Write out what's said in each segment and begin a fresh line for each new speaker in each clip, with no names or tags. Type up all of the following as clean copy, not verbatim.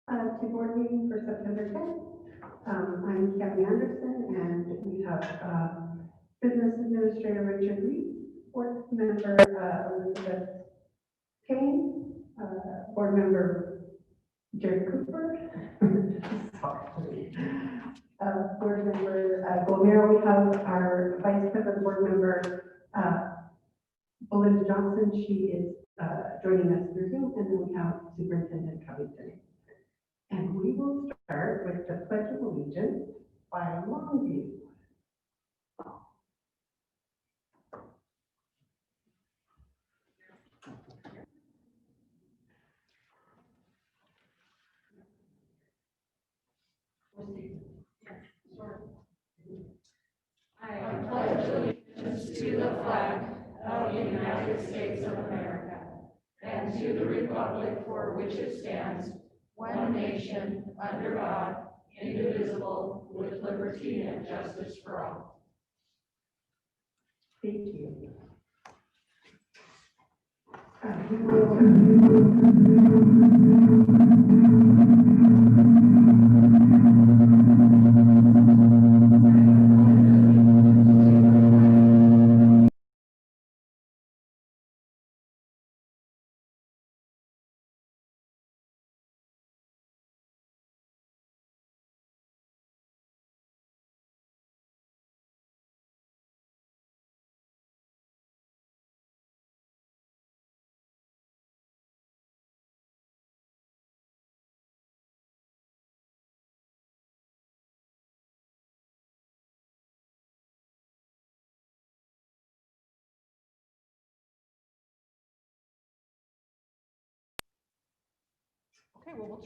To board meeting for September 10th. I'm Kevin Anderson, and we have Business Administrator Richard Reed, Board Member Elizabeth Kane, Board Member Jerry Cooper, sorry. Board Member Gomero. We have our Vice President Board Member Belinda Johnson. She is joining us through Zoom, and then we have Superintendent Covington. And we will start with the Pledge of Allegiance by Longview.
I pledge allegiance to the flag of the United States of America and to the republic for which it stands, one nation, under God, indivisible, with liberty and justice for all.
Thank you.
Okay, well,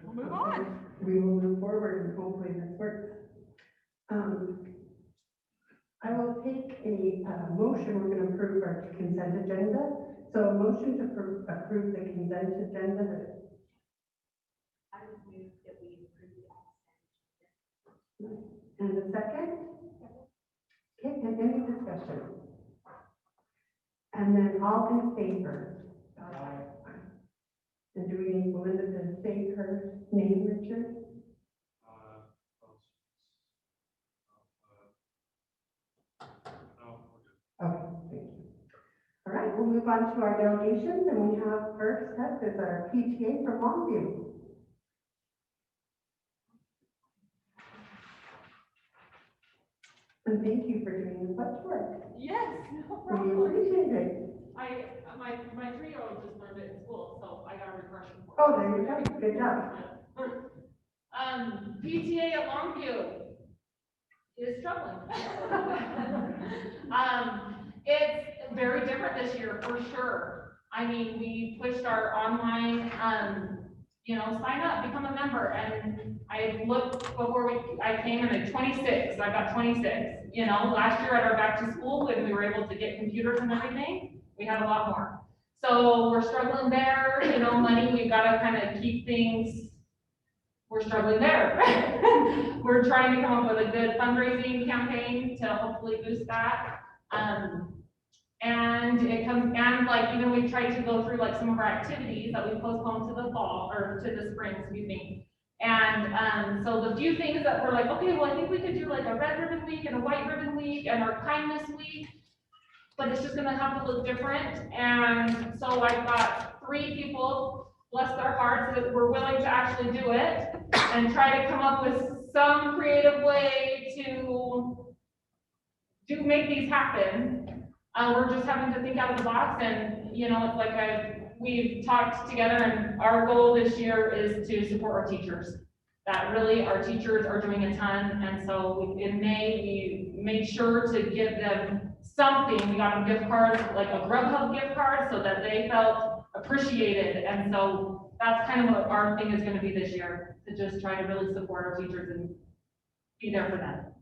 we'll move on.
We will move forward and hopefully this works. I will take a motion. We're going to approve our consent agenda. So a motion to approve the consent agenda.
I would move that we approve the consent.
And a second? Okay, and any discussion? And then all in favor? Aye. And do we need Belinda to say her name, Richard? Okay, thank you. All right, we'll move on to our delegations, and we have first up is our PTA from Longview. And thank you for doing this much work.
Yes, no
We
problem.
appreciate it.
My 3-year-old just learned it in school, so I got a refresher for it.
Oh, there you go. Good job.
PTA at Longview is struggling. It's very different this year, for sure. I mean, we pushed our online, sign up, become a member, and I looked before I came in at 26. I got 26. Last year at our back to school, when we were able to get computers and everything, we had a lot more. So we're struggling there, money, we've got to kind of keep things, we're struggling there. We're trying to come up with a good fundraising campaign to hopefully boost that. And we've tried to go through like some of our activities that we postponed to the fall, or to the spring, excuse me. And so the few things that we're like, okay, well, I think we could do like a red ribbon week and a white ribbon week and our kindness week, but it's just gonna have to look different. And so I've got 3 people, bless their hearts, that were willing to actually do it and try to come up with some creative way to make these happen. We're just having to think out of the box, and it's like we've talked together, and our goal this year is to support our teachers. That really, our teachers are doing a ton, and so in May, we made sure to give them something. We got them gift cards, like a Grubhub gift card, so that they felt appreciated, and so that's kind of what our thing is going to be this year, to just try to really support our teachers and be there for them.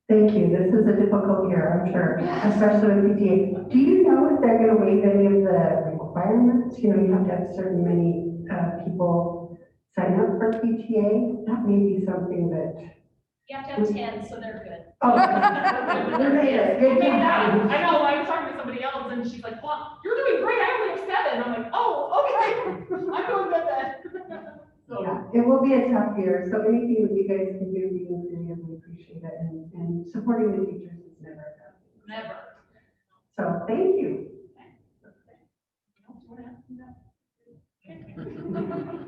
Thank you. This is a difficult year, I'm sure, especially with PTA. Do you know if they're going to waive any of the requirements? You have to have certain many people sign up for PTA. That may be something that
You have to have 10, so they're good.
Oh, we made it. Good
Okay, yeah,
job.
I know, I was talking to somebody else and she's like, well, you're doing great, I only have 7. I'm like, oh, okay, I'm doing good then. So,
Yeah, it will be a tough year, so anything that you guys can do, we really appreciate it, and supporting the teachers is never a bad thing.
never.
So, thank you.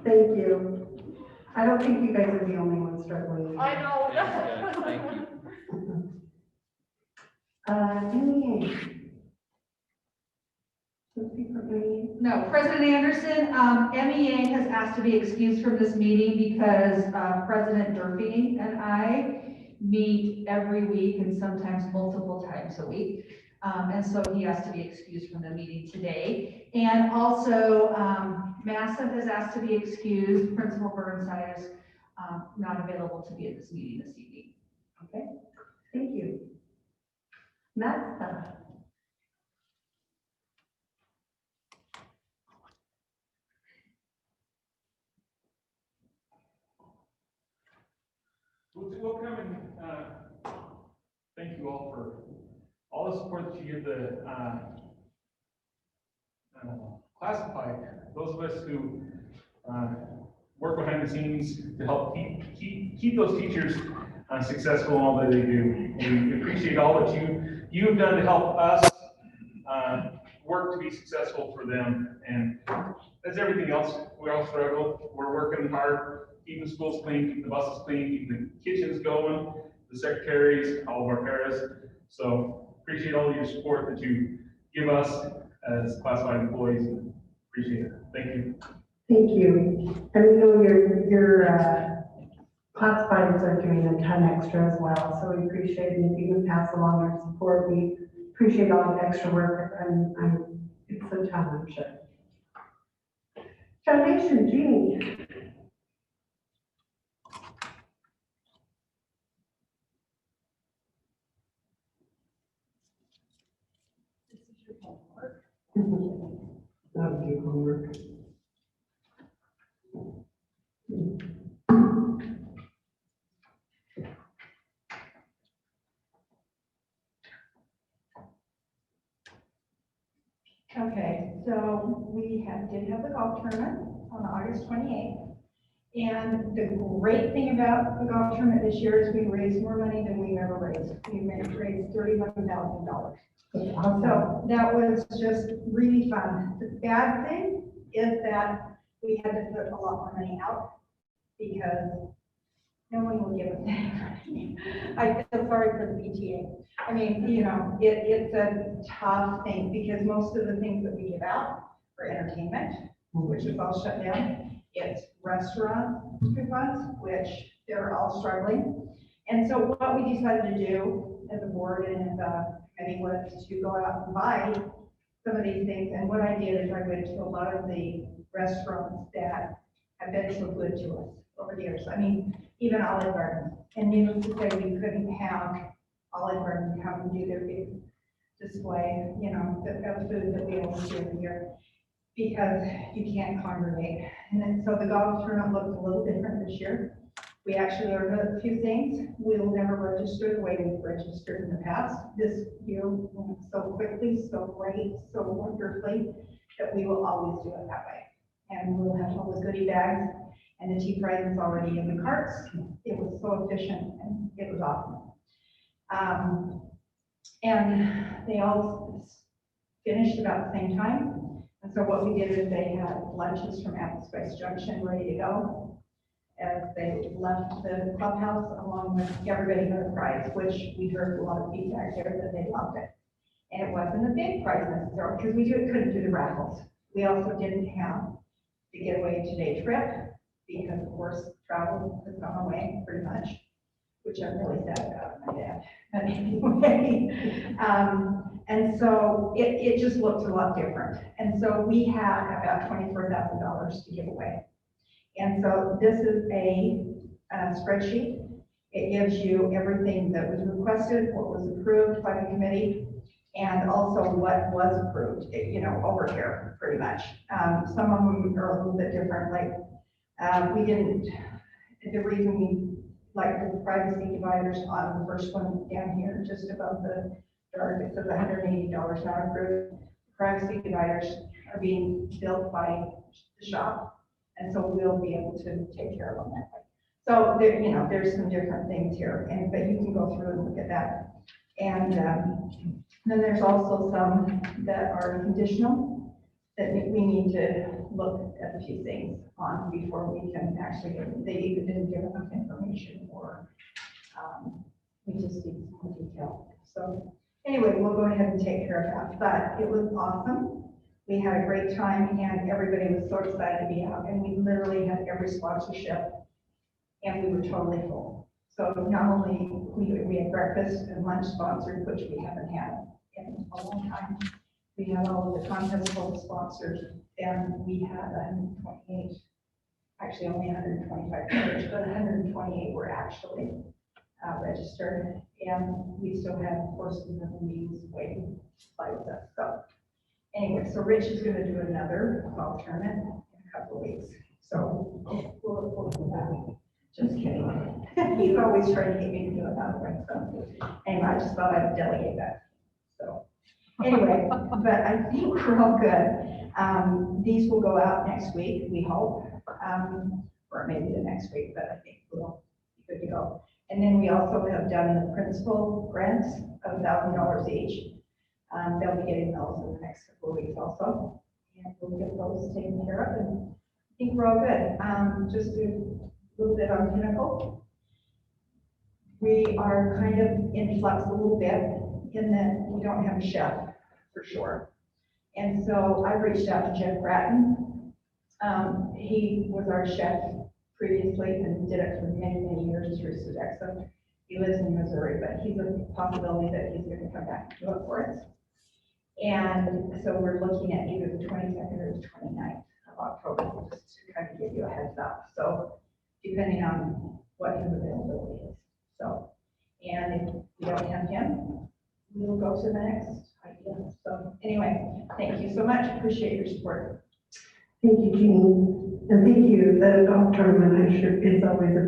Thank you. I don't think you guys are the only ones struggling.
I know.
Yeah, thank you.
MEA. Let's see for MEA.
No, President Anderson, MEA has asked to be excused from this meeting because President Durfee and I meet every week and sometimes multiple times a week. And so he has to be excused from the meeting today. And also, Massa has asked to be excused. Principal Burnside is not available to be at this meeting this evening.
Okay, thank you. Matt,
We'll come and thank you all for all the support that you give the classified, those of us who work behind the scenes to help keep those teachers successful in all that they do. And we appreciate all that you've done to help us work to be successful for them. And that's everything else. We all struggle. We're working hard, keeping schools clean, keeping the buses clean, keeping the kitchens going, the secretaries, all of our paras. So appreciate all your support that you give us as classified employees. Appreciate it. Thank you.
thank you. And we know your classifieds are doing a ton extra as well, so we appreciate it. And if you can pass along our support, we appreciate all the extra work, and it's a ton, I'm sure. Foundation, Jeannie.
This is your homework.
That'll be homework.
Okay, so we did have the golf tournament on August 28th. And the great thing about the golf tournament this year is we raised more money than we've ever raised. We raised $31,000. So that was just really fun. The bad thing is that we had to put a lot more money out because no one will give us any money. I feel sorry for the PTA. I mean, you know, it's a tough thing because most of the things that we give out are entertainment, which is all shut down. It's restaurant coupons, which they're all struggling. And so what we decided to do as a board and as a committee was to go out and buy some of these things. And what I did is I went to a lot of the restaurants that have been so good to us over the years. I mean, even Olive Garden. And needless to say, we couldn't have Olive Garden come and do their big display, you know, the food that we always do every year, because you can't congregate. And then, so the golf tournament looked a little different this year. We actually learned a few things. We'll never register the way we've registered in the past. This year went so quickly, so great, so wonderfully, that we will always do it that way. And we'll have all the goodie bags and the tea prizes already in the carts. It was so efficient and it was awesome. And they all finished about the same time. And so what we did is they had lunches from Apple Spice Junction ready to go as they left the clubhouse, along with everybody got a prize, which we heard a lot of feedback there that they loved it. And it wasn't a big prize necessarily, because we couldn't do the raffles. We also didn't have the getaway today trip, because of course travel has gone away pretty much, which I'm really sad about, my dad. But anyway, and so it just looks a lot different. And so we had about $24,000 to give away. And so this is a spreadsheet. It gives you everything that was requested, what was approved by the committee, and also what was approved, you know, over here, pretty much. Some of them are a little bit different, like we didn't, the reason we like the privacy dividers on the first one down here, just above the dark, it says $180 not approved. Privacy dividers are being built by the shop, and so we'll be able to take care of them that way. So there, you know, there's some different things here, and but you can go through and look at that. And then there's also some that are conditional that we need to look at a few things on before we can actually, they either didn't give enough information or we just need some more detail. So anyway, we'll go ahead and take care of that. But it was awesome. We had a great time and everybody was so excited to be out, and we literally had every sponsorship and we were totally full. So not only we had breakfast and lunch sponsored, which we haven't had in a long time. We had all of the contest club sponsors, and we had 128, actually only 125 players, but 128 were actually registered. And we still have horses and meetings waiting to play with us. So anyway, so Rich is going to do another golf tournament in a couple of weeks. So we'll look forward to that. Just kidding. He's always trying to get me to do another one. So anyway, I just thought I'd delegate that. So anyway, but I think we're all good. These will go out next week, we hope, or maybe the next week, but I think we'll be good to go. And then we also have done the principal grants of $1,000 each. They'll be getting those in the next couple of weeks also. And we'll get those taken care of, and I think we're all good. Just a little bit on Pinnacle. We are kind of in flux a little bit in that we don't have a chef for sure. And so I reached out to Jeff Bratton. He was our chef previously and did it for many, many years through Sodexo. He lives in Missouri, but he's a possibility that he's going to come back and do it for us. And so we're looking at either the 22nd or the 29th of October, just to kind of give you a heads up. So depending on what his availability is. So, and if we don't have him, we'll go to the next idea. So anyway, thank you so much. Appreciate your support.
Thank you, Jeannie, and thank you. The golf tournament, I'm sure, is always a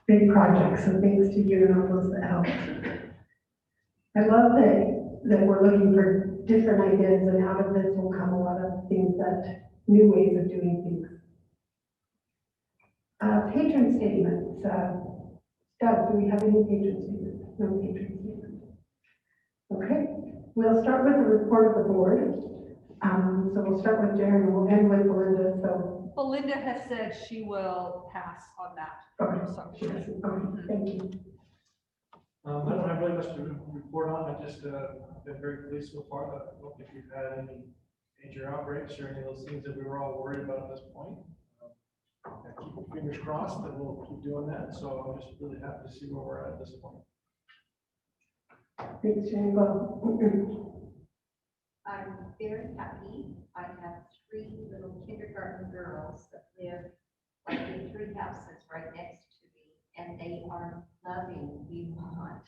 big project, so thanks to you and all those that helped. I love that we're looking for different ideas, and out of this will come a lot of things new ways of doing things. Patron statements. Doug, do we have any patron statements? No patron statements. Okay, we'll start with the report of the board. So we'll start with Darren and we'll end with Belinda. So
Belinda has said she will pass on that.
okay,
So
okay, thank you.
I don't have really much to report on. I just been very pleased so far. I don't think we've had any major outbreaks or any of those things that we were all worried about at this point. Keep your fingers crossed that we'll keep doing that. So I'm just really happy to see where we're at this point.
Thanks, Jane.
I'm very happy. I have 3 little kindergarten girls that live like in 3 houses right next to me, and they are loving Beaumont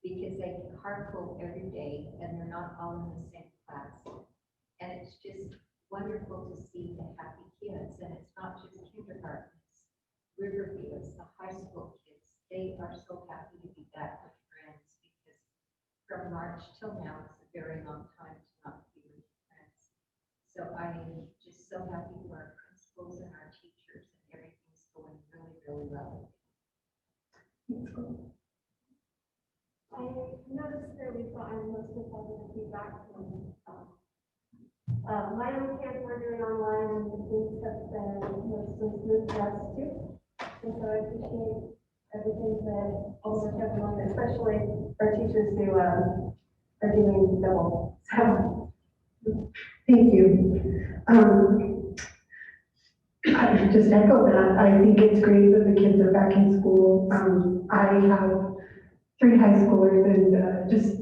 because they carpool every day and they're not all in the same class. And it's just wonderful to see the happy kids, and it's not just kindergarten, it's Riverview, it's the high school kids. They are so happy to be back with friends because from March till now, it's a very long time to not be with friends. So I'm just so happy for our principals and our teachers, and everything's going really, really well.
I noticed that we got mostly positive feedback from my own kids were doing online, and the things have been mostly smooth for us too. And so I appreciate everything that all of us have done, especially our teachers who are doing double. So
Thank you. I just echo that. I think it's great that the kids are back in school. I have 3 high schoolers, and just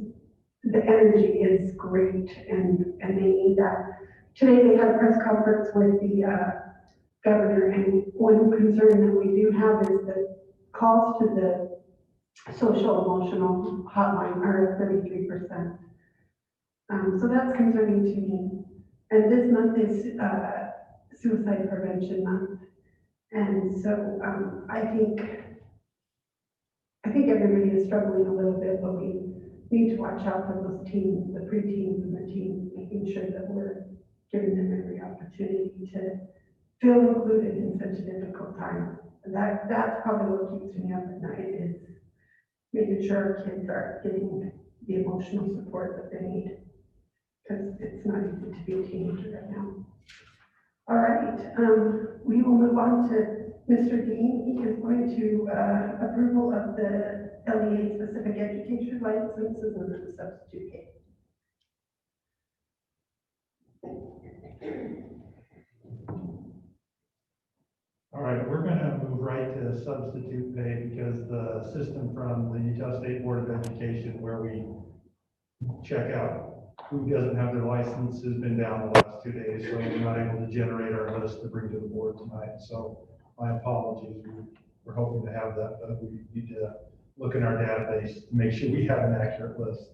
the energy is great, and they need that. Today they had a press conference with the governor, and one concern that we do have is the calls to the social emotional hotline are at 33%. So that's concerning to me. And this month is Suicide Prevention Month. And so I think everybody is struggling a little bit, but we need to watch out for those teens, the preteens and the teens, making sure that we're giving them every opportunity to feel included in such a difficult time. And that's probably what keeps me up at night, is making sure our kids are getting the emotional support that they need, because it's not easy to be a teenager right now. All right, we will move on to Mr. Dean. He is going to approval of the LEA specific education licenses and the substitute pay.
All right, we're gonna move right to substitute pay because the system from the Utah State Board of Education, where we check out who doesn't have their license, has been down the last 2 days, so we're not able to generate our list to bring to the board tonight. So my apologies. We're hoping to have that, but we need to look in our database to make sure we have an accurate list.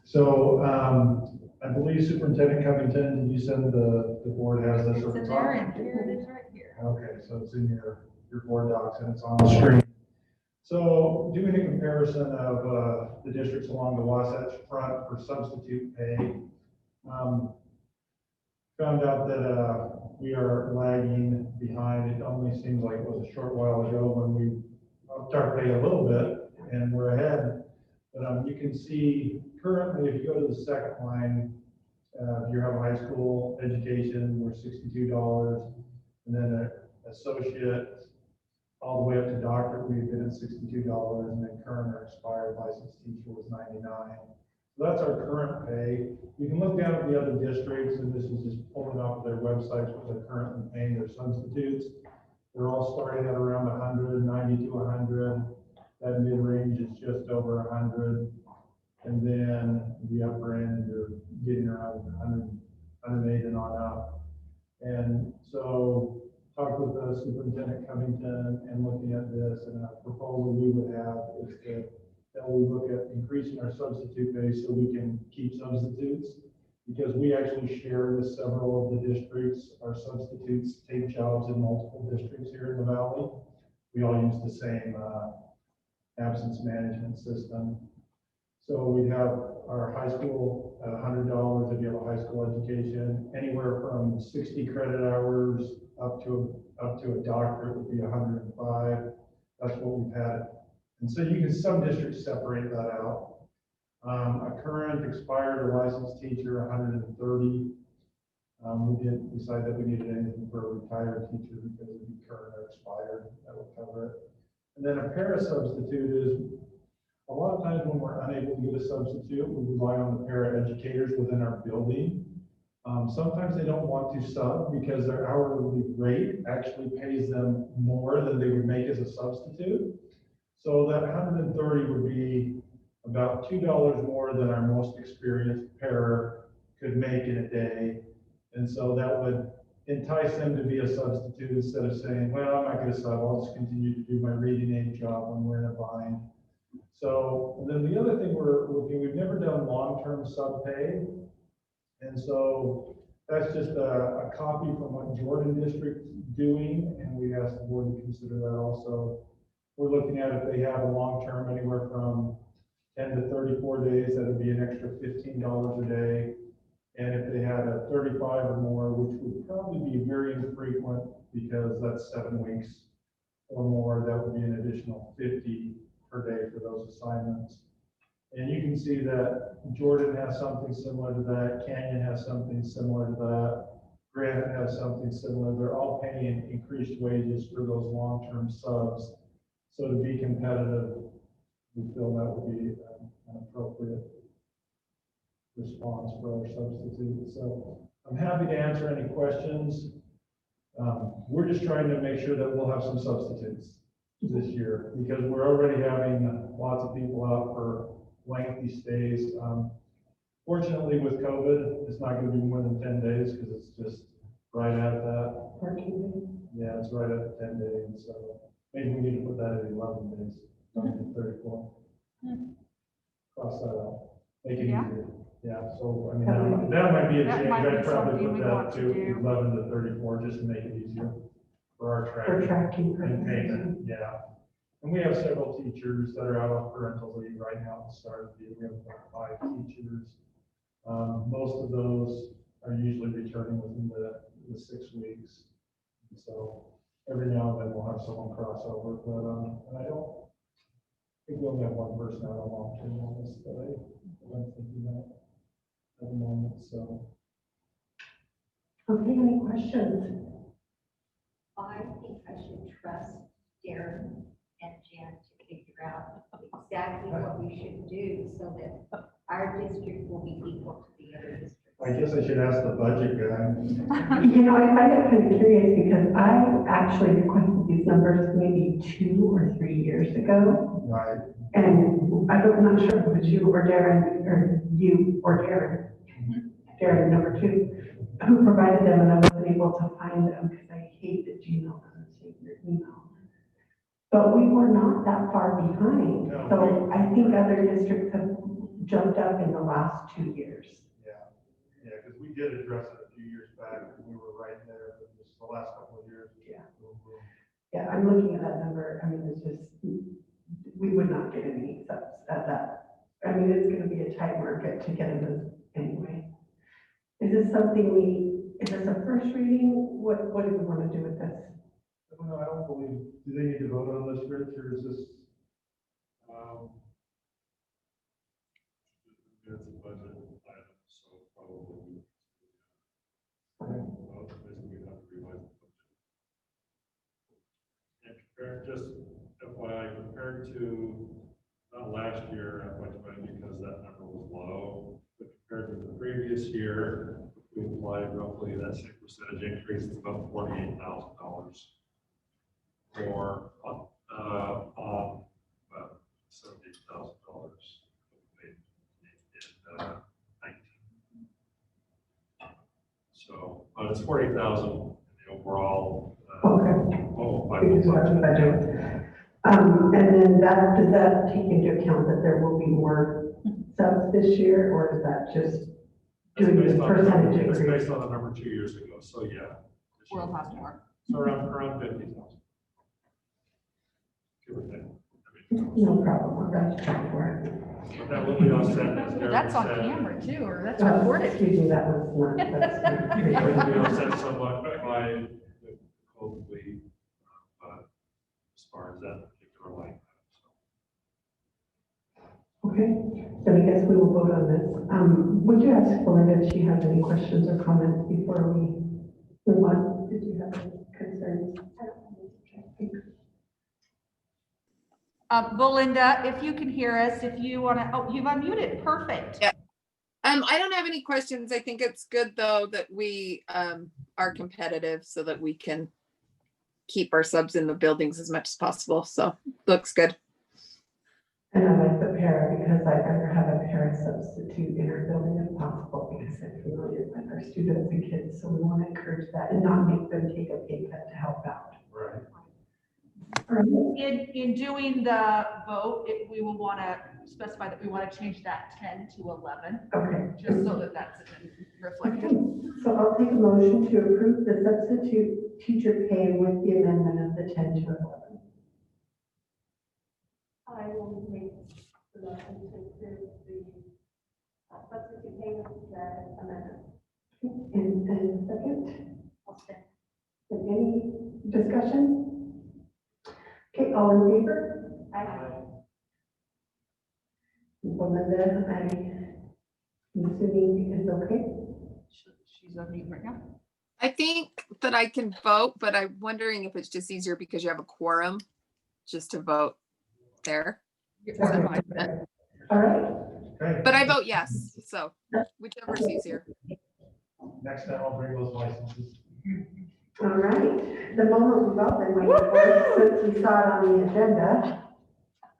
So I believe Superintendent Covington, you said the board has this.
It's in there, and here it is right here.
Okay, so it's in your board docs and it's on the screen. So doing a comparison of the districts along the Wasatch Front for substitute pay, found out that we are lagging behind. It only seems like it was a short while ago when we upped our pay a little bit and we're ahead. But you can see currently, if you go to the second line, if you have a high school education, we're $62, and then an associate, all the way up to doctorate, we've been at $62, and then current or expired licensed teacher was $99. So that's our current pay. You can look down at the other districts, and this is just pulling off their websites what they're currently paying their substitutes. They're all starting at around 100, 90 to 100. That mid-range is just over 100. And then the upper end, you're getting around 100, 108 and on up. And so talked with the Superintendent Covington and looking at this, and a proposal we would have is that we look at increasing our substitute base so we can keep substitutes, because we actually share with several of the districts. Our substitutes take jobs in multiple districts here in the valley. We all use the same absence management system. So we have our high school at $100 if you have a high school education, anywhere from 60 credit hours up to a doctorate would be 105. That's what we've had. And so you can, some districts separate that out. A current, expired, or licensed teacher, 130. We didn't decide that we needed anything for a retired teacher because it would be current or expired. That would cover it. And then a para substitute is, a lot of times when we're unable to get a substitute, we rely on the para educators within our building. Sometimes they don't want to sub because their hourly rate actually pays them more than they would make as a substitute. So that 130 would be about $2 more than our most experienced para could make in a day. And so that would entice them to be a substitute instead of saying, well, I'm not going to sub, I'll just continue to do my reading aid job when we're in a bind. So, and then the other thing we're looking, we've never done long-term sub pay. And so that's just a copy from what Jordan District's doing, and we asked the board to consider that also. We're looking at if they have a long-term anywhere from 10 to 34 days, that would be an extra $15 a day. And if they had a 35 or more, which would probably be very infrequent because that's 7 weeks or more, that would be an additional 50 per day for those assignments. And you can see that Jordan has something similar to that, Canyon has something similar to that, Granite has something similar. They're all paying increased wages for those long-term subs. So to be competitive, we feel that would be an appropriate response for our substitute. So I'm happy to answer any questions. We're just trying to make sure that we'll have some substitutes this year because we're already having lots of people out for lengthy stays. Fortunately with COVID, it's not going to be more than 10 days because it's just right at that.
14 days.
Yeah, it's right at 10 days. So maybe we need to put that at 11 days, not even 34. Cross that out. Make it easier. Yeah, so I mean, that might be a
That
change.
might be
I'd probably
something
put
we
that
want to
to
do.
11 to 34 just to make it easier for our
For
tracking
tracking
and
purposes.
payment. Yeah. And we have several teachers that are out on parental leave right now at the start of the year. We have about 5 teachers. Most of those are usually returning within the 6 weeks. And so every now and then we'll have someone cross over, but, and I think we only have one person out on long-term illness that I'm thinking of at the moment, so.
Okay, any questions?
I think I should trust Darren and Jan to figure out exactly what we should do so that our district will be equal to the other districts.
I guess I should ask the budget guy.
You know, I find it kind of curious because I actually requested these numbers maybe 2 or 3 years ago.
Right.
And I'm not sure if it was you or Darren, or you or Darren number 2, who provided them, and I wasn't able to find them because I hate that Gmail doesn't save your email. But we were not that far behind.
No.
So I think other districts have jumped up in the last 2 years.
Yeah, because we did address it a few years back, and we were right there, but just the last couple of years.
Yeah. I'm looking at that number. I mean, it's just, we would not get any subs at that. I mean, it's gonna be a tight market to get them anyway. Is this something is this a first reading? What do we want to do with this?
I don't know, I don't believe, do they need to vote on this, Rich, or is this?
It's a budget item, so probably. Basically, we have to revise the budget. And compared, just FYI, compared to, not last year, FY20, because that number was low, but compared to the previous year, we applied roughly that same percentage increase, it's about $48,000 more on about $70,000. So, but it's 40,000 in the overall.
Okay. Because
Budget.
of budget. And then does that take into account that there will be more subs this year, or is that just doing the percentage
It's
increase?
based on the number 2 years ago, so yeah.
We'll have more.
So around 50,000. Give or take.
No problem, I'll write you down for it.
But that will be offset, as Derek
That's on
said.
camera too, or that's
Oh,
recorded.
excuse me, that was not, that's.
It will be offset somewhat by the COVID leave, as far as that particular line.
Okay, then I guess we will vote on this. Would you ask Belinda if she has any questions or comments before we move on? Did you have any concerns?
Belinda, if you can hear us, if you want to, oh, you've unmuted, perfect.
Yeah. I don't have any questions. I think it's good though that we are competitive so that we can keep our subs in the buildings as much as possible. So looks good.
And I like the para because I'd rather have a para substitute in our building if possible because I'm familiar with our students and kids. So we want to encourage that and not make them take a pay cut to help out.
Right.
In doing the vote, we will want to specify that we want to change that 10 to 11,
Okay.
just so that that's reflected.
Okay. So I'll take a motion to approve the substitute teacher pay with the amendment of the 10 to 11.
I will make the motion to approve the substitute payment the amendment.
And second,
I'll second.
and any discussion? Okay, all in favor? Belinda, I'm assuming is okay.
She's on mute right now.
I think that I can vote, but I'm wondering if it's just easier because you have a quorum just to vote there.
Okay. All right.
Okay.
But I vote yes, so whichever's easier.
Next time I'll bring those licenses.
All right. The moment we've all been waiting for, since we saw it on the agenda,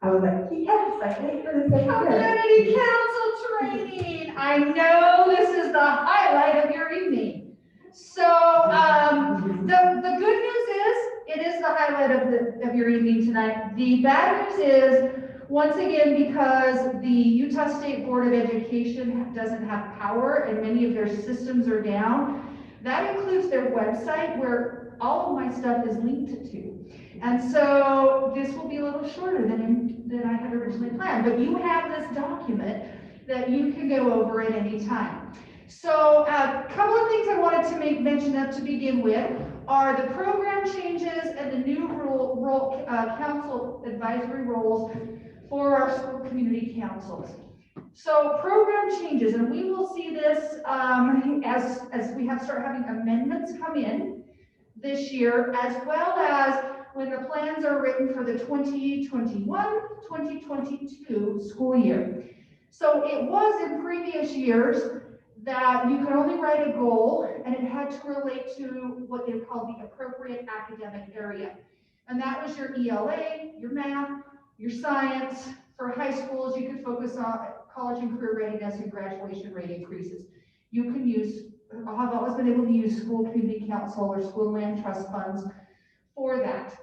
I was like, yes, I wait for this every year.
Community council training. I know this is the highlight of your evening. So the good news is, it is the highlight of your evening tonight. The bad news is, once again, because the Utah State Board of Education doesn't have power and many of their systems are down, that includes their website where all of my stuff is linked to. And so this will be a little short. plan, but you have this document that you can go over at any time. So a couple of things I wanted to make mention of to begin with are the program changes and the new council advisory roles for our school community councils. So program changes, and we will see this as we start having amendments come in this year, as well as when the plans are written for the 2021-2022 school year. So it was in previous years that you could only write a goal and it had to relate to what they called the appropriate academic area. And that was your ELA, your math, your science. For high schools, you could focus on college and career readiness and graduation rate increases. You can use, I've always been able to use school community council or school land trust funds for that.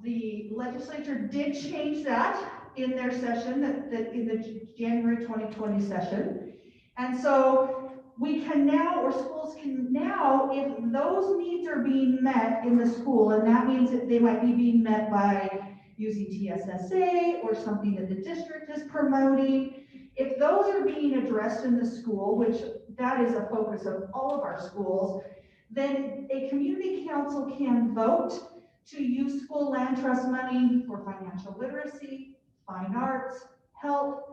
The legislature did change that in their session, that in the January 2020 session. And so we can now, or schools can now, if those needs are being met in the school, and that means that they might be being met by using TSSA or something that the district is promoting, if those are being addressed in the school, which that is a focus of all of our schools, then a community council can vote to use school land trust money for financial literacy, fine arts, health,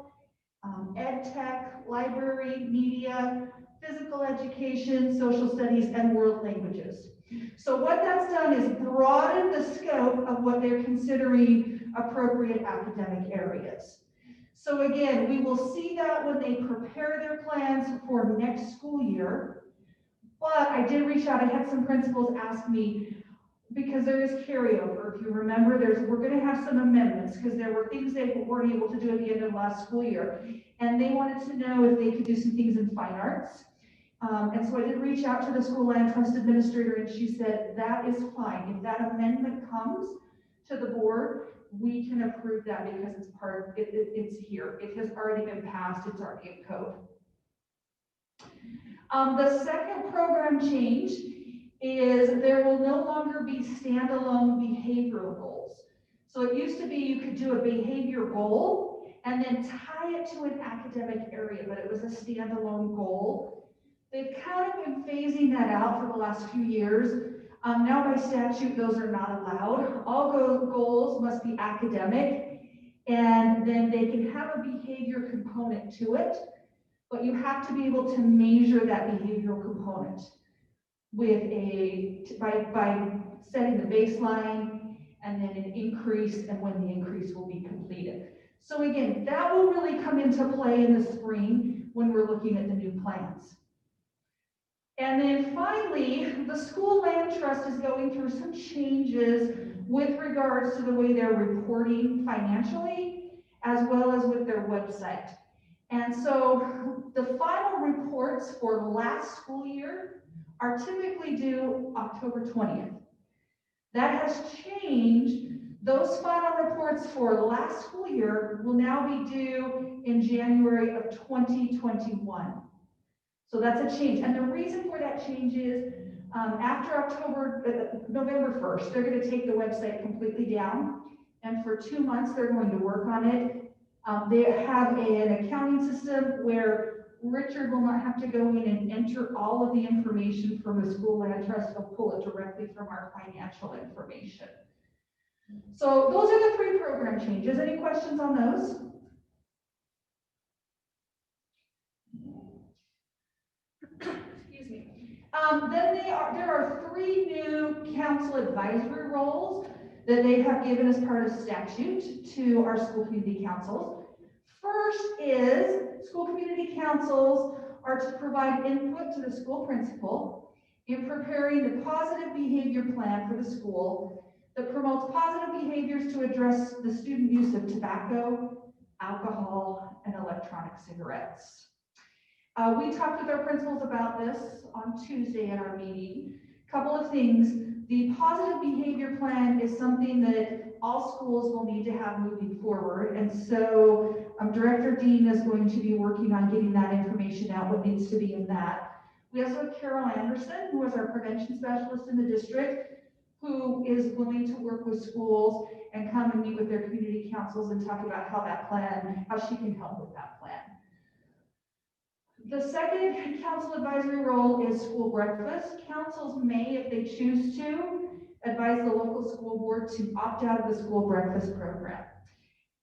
ed tech, library, media, physical education, social studies, and world languages. So what that's done is broaden the scope of what they're considering appropriate academic areas. So again, we will see that when they prepare their plans for next school year. But I did reach out, I had some principals ask me, because there is carryover. If you remember, we're going to have some amendments because there were things they weren't able to do at the end of last school year. And they wanted to know if they could do some things in fine arts. And so I did reach out to the school land trust administrator, and she said, that is fine. If that amendment comes to the board, we can approve that because it's it's here. It has already been passed. It's already in code. The second program change is there will no longer be standalone behavioral goals. So it used to be you could do a behavior goal and then tie it to an academic area, but it was a standalone goal. They've kind of been phasing that out for the last few years. Now by statute, those are not allowed. All goals must be academic, and then they can have a behavior component to it, but you have to be able to measure that behavioral component with by setting the baseline and then an increase and when the increase will be completed. So again, that will really come into play in the spring when we're looking at the new plans. And then finally, the school land trust is going through some changes with regards to the way they're reporting financially, as well as with their website. And so the final reports for last school year are typically due October 20th. That has changed. Those final reports for last school year will now be due in January of 2021. So that's a change. And the reason for that change is after November 1st, they're going to take the website completely down. And for 2 months, they're going to work on it. They have an accounting system where Richard will not have to go in and enter all of the information from the school land trust. He'll pull it directly from our financial information. So those are the 3 program changes. Any questions on those? Excuse me. Then there are 3 new council advisory roles that they have given as part of statute to our school community councils. First is school community councils are to provide input to the school principal in preparing the positive behavior plan for the school that promotes positive behaviors to address the student use of tobacco, alcohol, and electronic cigarettes. We talked with our principals about this on Tuesday at our meeting. Couple of things. The positive behavior plan is something that all schools will need to have moving forward. And so Director Dean is going to be working on getting that information out, what needs to be in that. We also have Carol Anderson, who is our prevention specialist in the district, who is willing to work with schools and come and meet with their community councils and talk about how she can help with that plan. The second council advisory role is school breakfast. Councils may, if they choose to, advise the local school board to opt out of the school breakfast program.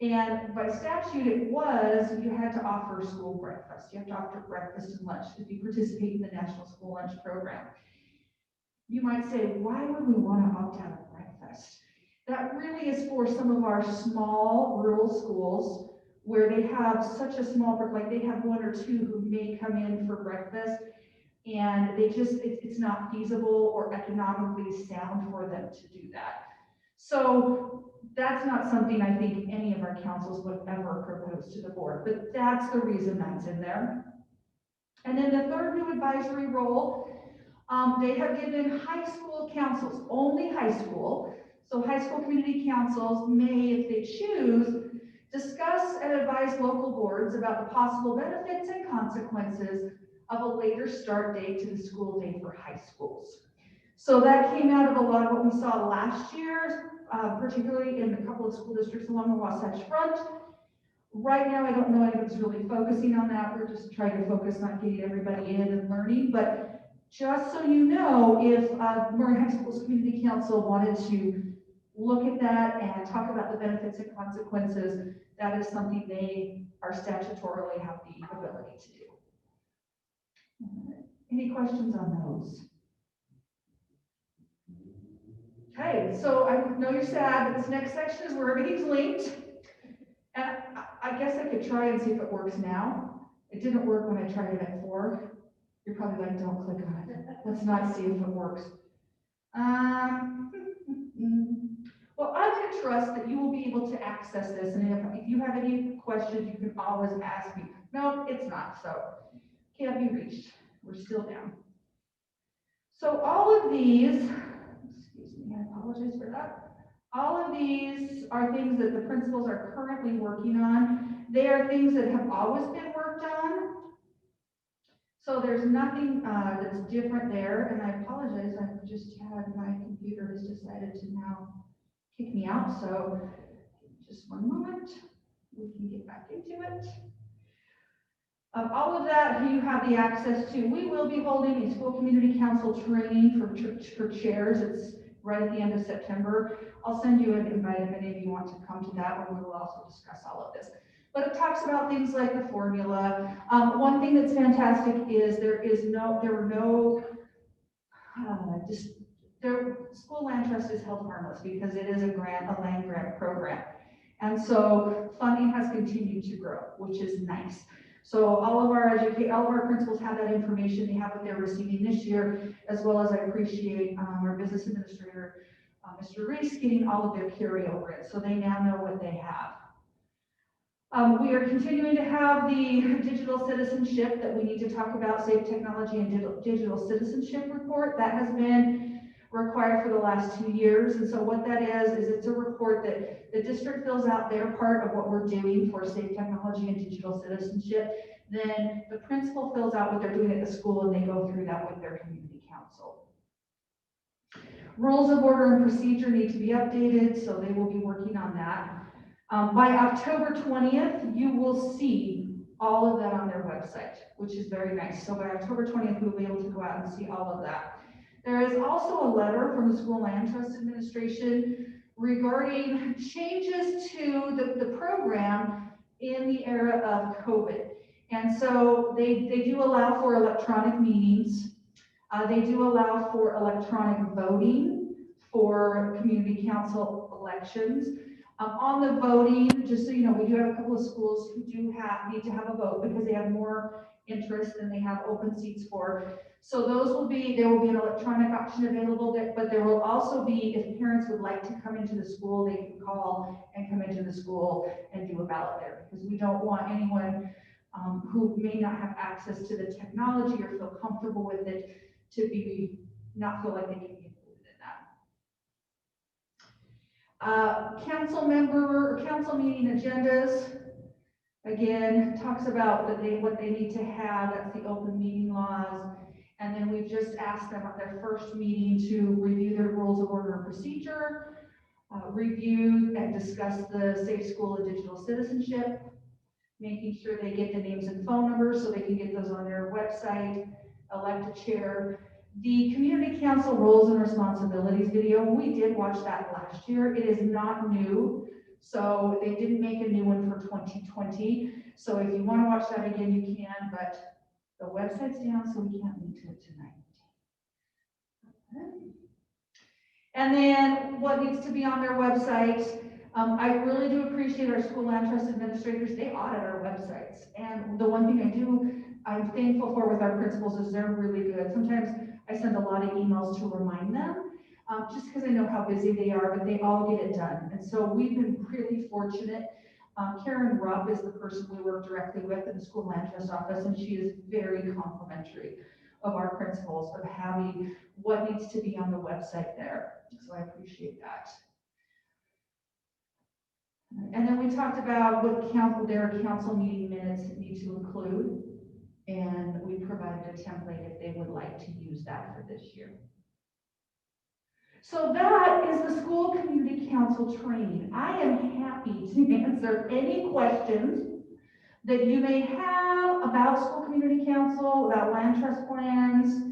And by statute, you had to offer school breakfast. You have to offer breakfast and lunch if you participate in the National School Lunch Program. You might say, why would we want to opt out of breakfast? That really is for some of our small rural schools where they have such a small, like they have one or two who may come in for breakfast, and it's not feasible or economically sound for them to do that. So that's not something I think any of our councils would ever propose to the board, but that's the reason that's in there. And then the third new advisory role, they have given high school councils, only high school, so high school community councils may, if they choose, discuss and advise local boards about the possible benefits and consequences of a later start date to the school day for high schools. So that came out of a lot of what we saw last year, particularly in a couple of school districts along the Wasatch Front. Right now, I don't know anyone's really focusing on that. We're just trying to focus on getting everybody in and learning. But just so you know, if Murray High School's Community Council wanted to look at that and talk about the benefits and consequences, that is something they are statutorily have the ability to do. Any questions on those? Okay, so I know you're sad, but this next section is where everything's linked. And I guess I could try and see if it works now. It didn't work when I tried it at 4. You're probably like, don't click on it. Let's not see if it works. Well, I'm going to trust that you will be able to access this, and if you have any questions, you can always ask me. No, it's not, so can't be reached. We're still down. So all of these, excuse me, I apologize for that. All of these are things that the principals are currently working on. They are things that have always been worked on. So there's nothing that's different there, and I apologize, I've just had my computer has decided to now kick me out, so just one moment, we can get back into it. All of that you have the access to. We will be holding a school community council training for chairs. It's right at the end of September. I'll send you an invite if any of you want to come to that, where we will also discuss all of this. But it talks about things like the formula. One thing that's fantastic is school land trust is held harmless because it is a land grant program. And so funding has continued to grow, which is nice. So all of our principals have that information. They have what they're receiving this year, as well as I appreciate our business administrator, Mr. Reese, getting all of their carryover in. So they now know what they have. We are continuing to have the digital citizenship that we need to talk about, Safe Technology and Digital Citizenship report. That has been required for the last 2 years. And so what that is it's a report that the district fills out their part of what we're doing for safe technology and digital citizenship. Then the principal fills out what they're doing at the school, and they go through that with their community council. Rules of order and procedure need to be updated, so they will be working on that. By October 20th, you will see all of that on their website, which is very nice. So by October 20th, we'll be able to go out and see all of that. There is also a letter from the School Land Trust Administration regarding changes to the program in the era of COVID. And so they do allow for electronic meetings. They do allow for electronic voting for community council elections. On the voting, just so you know, we do have a couple of schools who do need to have a vote because they have more interest than they have open seats for. So there will be an electronic option available there, but there will also be, if parents would like to come into the school, they can call and come into the school and do a ballot there, because we don't want anyone who may not have access to the technology or feel comfortable with it to not feel like they can be included in that. Council meeting agendas, again, talks about what they need to have. That's the open meeting laws. And then we've just asked them at their first meeting to review their rules of order and procedure. review and discuss the Safe School and Digital Citizenship, making sure they get the names and phone numbers so they can get those on their website, elect a chair. The community council roles and responsibilities video, we did watch that last year. It is not new. So they didn't make a new one for 2020. So if you want to watch that again, you can, but the website's down, so we can't link to it tonight. And then what needs to be on their website, I really do appreciate our school land trust administrators. They audit our websites. And the one thing I'm thankful for with our principals is they're really good. Sometimes I send a lot of emails to remind them, just because I know how busy they are, but they all get it done. And so we've been really fortunate. Karen Rupp is the person we work directly with in the school land trust office, and she is very complimentary of our principals of having what needs to be on the website there. So I appreciate that. And then we talked about what their council meeting minutes need to include, and we provided a template if they would like to use that for this year. So that is the school community council training. I am happy to answer any questions that you may have about school community council, about land trust plans.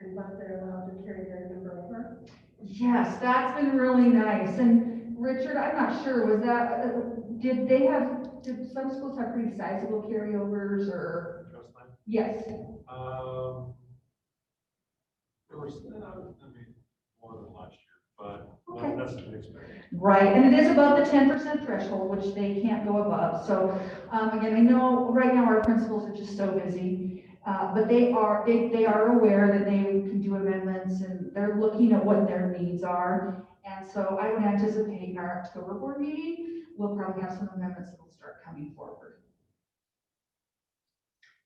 And that they're allowed to carry their number over.
Yes, that's been really nice. And Richard, I'm not sure, was that, did some schools have pretty sizable carryovers or? Yes.
There was, more than last year, but
Okay.
that's to be expected.
Right, and it is above the 10% threshold, which they can't go above. So again, I know right now our principals are just so busy, but they are aware that they can do amendments and they're looking at what their needs are. And so I would anticipate in our October board meeting, we'll probably have some amendments that will start coming forward.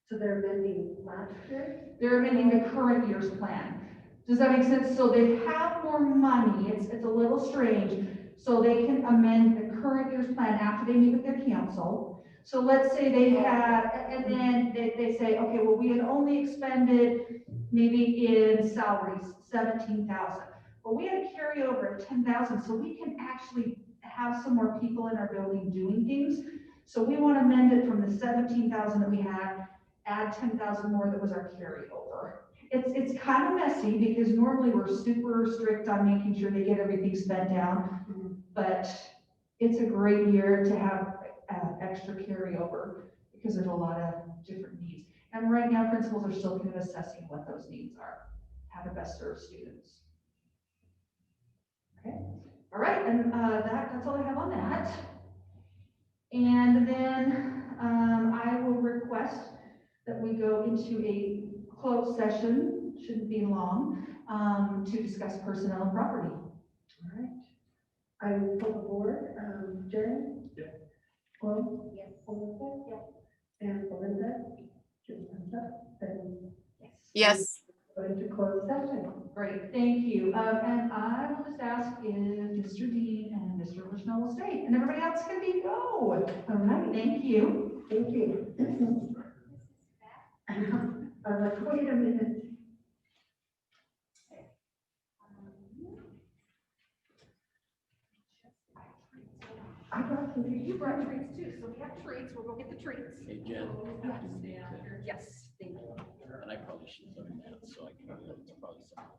So they're amending last year?
They're amending the current year's plan. Does that make sense? So they have more money. It's a little strange. So they can amend the current year's plan after they meet with their council. So let's say they had, and then they say, okay, well, we had only expended maybe in salaries, 17,000. Well, we had a carryover of 10,000. So we can actually have some more people in our building doing things. So we want to amend it from the 17,000 that we had, add 10,000 more that was our carryover. It's kind of messy because normally we're super strict on making sure they get everything spent down, but it's a great year to have extra carryover because there's a lot of different needs. And right now, principals are still kind of assessing what those needs are, how to best serve students. Okay, all right, and that's all I have on that. And then I will request that we go into a closed session, shouldn't be long, to discuss personnel and property.
All right. I will pull the board. Jerry?
Yes.
Paul?
Yes.
Melissa? Yes. And Belinda? Then
Yes.
going to close session.
Great, thank you. And I will just ask if Mr. Dean and Mr. Bushnell will stay, and everybody else can go. All right, thank you.
Thank you. Wait a minute. I brought some.
You brought treats too, so we have treats, we'll go get the treats.
Hey, Jen.
Yes, thank you.
And I probably should have done that, so I can, it's probably something.